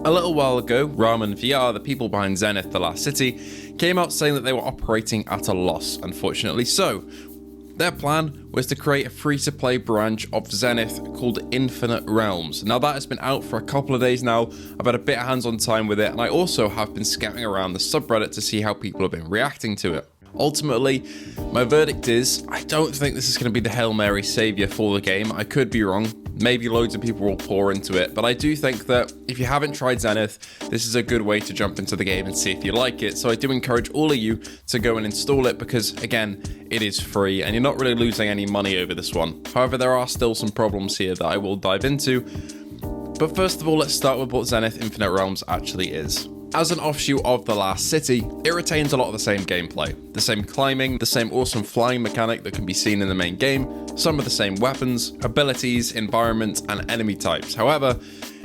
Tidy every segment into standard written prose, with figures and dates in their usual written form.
A little while ago, Ramen VR, the people behind Zenith the Last City, came out saying that they were operating at a loss, unfortunately so. Their plan was to create a free-to-play branch of Zenith called Infinite Realms. Now that has been out for a couple of days now, I've had a bit of hands-on time with it, and I also have been scouting around the subreddit to see how people have been reacting to it. Ultimately, my verdict is, I don't think this is going to be the Hail Mary saviour for the game. I could be wrong. Maybe loads of people will pour into it, but I do think that if you haven't tried Zenith, this is a good way to jump into the game and see if you like it. So I do encourage all of you to go and install it because, again, it is free and you're not really losing any money over this one. However, there are still some problems here that I will dive into. But first of all, let's start with what Zenith Infinite Realms actually is. As an offshoot of The Last City, it retains a lot of the same gameplay. The same climbing, the same awesome flying mechanic that can be seen in the main game, some of the same weapons, abilities, environment, and enemy types. However,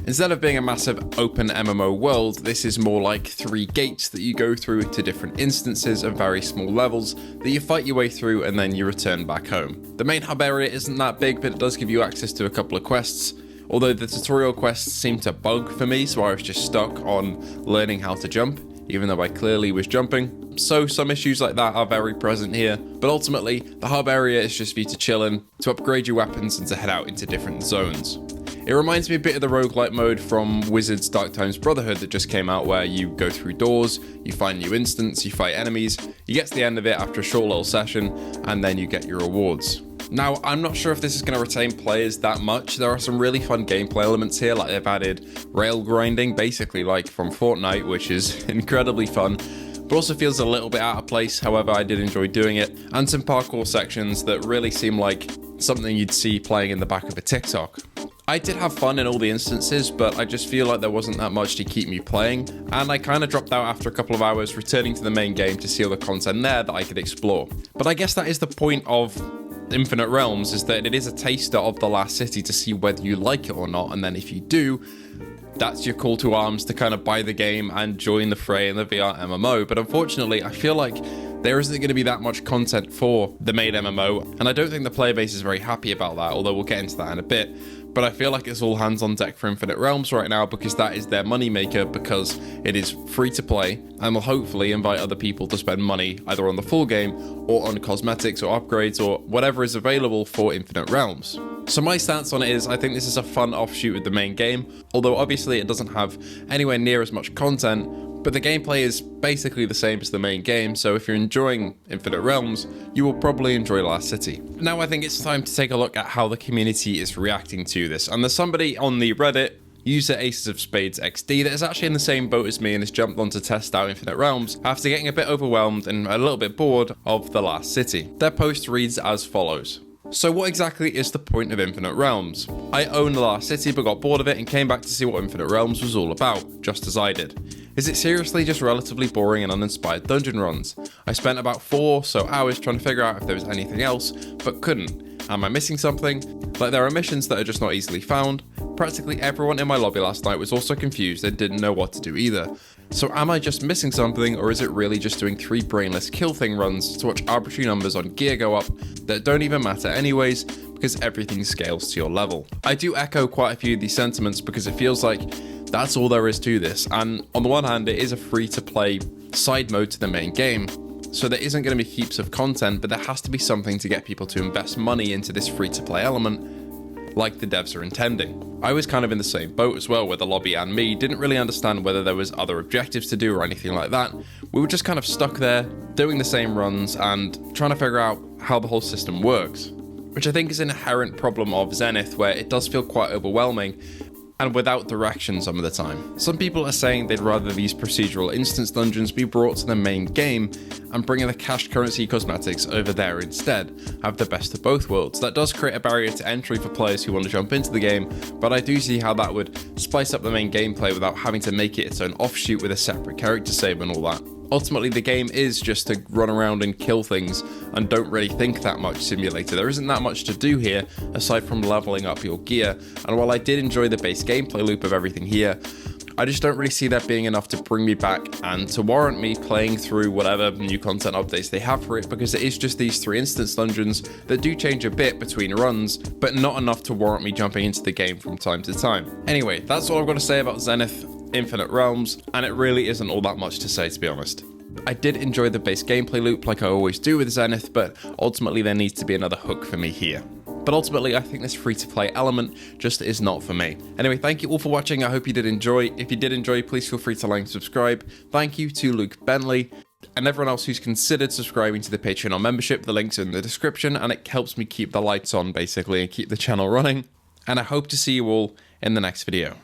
instead of being a massive open MMO world, this is more like 3 gates that you go through to different instances of very small levels that you fight your way through and then you return back home. The main hub area isn't that big, but it does give you access to a couple of quests. Although the tutorial quests seem to bug for me, so I was just stuck on learning how to jump, even though I clearly was jumping. So some issues like that are very present here, but ultimately the hub area is just for you to chill in, to upgrade your weapons and to head out into different zones. It reminds me a bit of the roguelike mode from Wizards Dark Times Brotherhood that just came out, where you go through doors, you find new instants, you fight enemies, you get to the end of it after a short little session, and then you get your rewards. Now, I'm not sure if this is going to retain players that much. There are some really fun gameplay elements here, like they've added rail grinding, basically like from Fortnite, which is incredibly fun, but also feels a little bit out of place. However, I did enjoy doing it, and some parkour sections that really seem like something you'd see playing in the back of a TikTok. I did have fun in all the instances, but I just feel like there wasn't that much to keep me playing, and I kind of dropped out after a couple of hours, returning to the main game to see all the content there that I could explore. But I guess that is the point of Infinite Realms, is that it is a taster of The Last City to see whether you like it or not, and then if you do, that's your call to arms to kind of buy the game and join the fray in the VR MMO. But unfortunately, I feel like there isn't going to be that much content for the main MMO, and I don't think the player base is very happy about that, although we'll get into that in a bit. But I feel like it's all hands on deck for Infinite Realms right now because that is their moneymaker, because it is free to play and will hopefully invite other people to spend money either on the full game or on cosmetics or upgrades or whatever is available for Infinite Realms. So my stance on it is, I think this is a fun offshoot of the main game, although obviously it doesn't have anywhere near as much content, but the gameplay is basically the same as the main game, so if you're enjoying Infinite Realms, you will probably enjoy Last City. Now I think it's time to take a look at how the community is reacting to this, and there's somebody on the Reddit, user Aces of Spades XD, that is actually in the same boat as me and has jumped on to test out Infinite Realms after getting a bit overwhelmed and a little bit bored of The Last City. Their post reads as follows. So what exactly is the point of Infinite Realms? I own The Last City but got bored of it and came back to see what Infinite Realms was all about, just as I did. Is it seriously just relatively boring and uninspired dungeon runs? I spent about 4 or so hours trying to figure out if there was anything else, but couldn't. Am I missing something? Like there are missions that are just not easily found. Practically everyone in my lobby last night was also confused and didn't know what to do either. So am I just missing something, or is it really just doing 3 brainless kill thing runs to watch arbitrary numbers on gear go up that don't even matter anyways because everything scales to your level? I do echo quite a few of these sentiments because it feels like that's all there is to this, and on the one hand it is a free to play side mode to the main game, so there isn't going to be heaps of content, but there has to be something to get people to invest money into this free to play element like the devs are intending. I was kind of in the same boat as well, where the lobby and me didn't really understand whether there was other objectives to do or anything like that. We were just kind of stuck there doing the same runs and trying to figure out how the whole system works, which I think is an inherent problem of Zenith, where it does feel quite overwhelming and without direction some of the time. Some people are saying they'd rather these procedural instance dungeons be brought to the main game and bringing the cash currency cosmetics over there instead, have the best of both worlds. That does create a barrier to entry for players who want to jump into the game, but I do see how that would spice up the main gameplay without having to make it its own offshoot with a separate character save and all that. Ultimately, the game is just to run around and kill things and don't really think that much simulator. There isn't that much to do here aside from leveling up your gear, and while I did enjoy the base gameplay loop of everything here, I just don't really see that being enough to bring me back and to warrant me playing through whatever new content updates they have for it, because it is just these 3 instance dungeons that do change a bit between runs, but not enough to warrant me jumping into the game from time to time. Anyway, that's all I've got to say about Zenith. infinite realms, and it really isn't all that much to say, to be honest. I did enjoy the base gameplay loop like I always do with Zenith, but ultimately there needs to be another hook for me here. But ultimately, I think this free-to-play element just is not for me. Anyway, thank you all for watching. I hope you did enjoy. If you did enjoy, please feel free to like and subscribe. Thank you to Luke Bentley and everyone else who's considered subscribing to the Patreon membership. The link's in the description, and it helps me keep the lights on, basically, and keep the channel running. And I hope to see you all in the next video.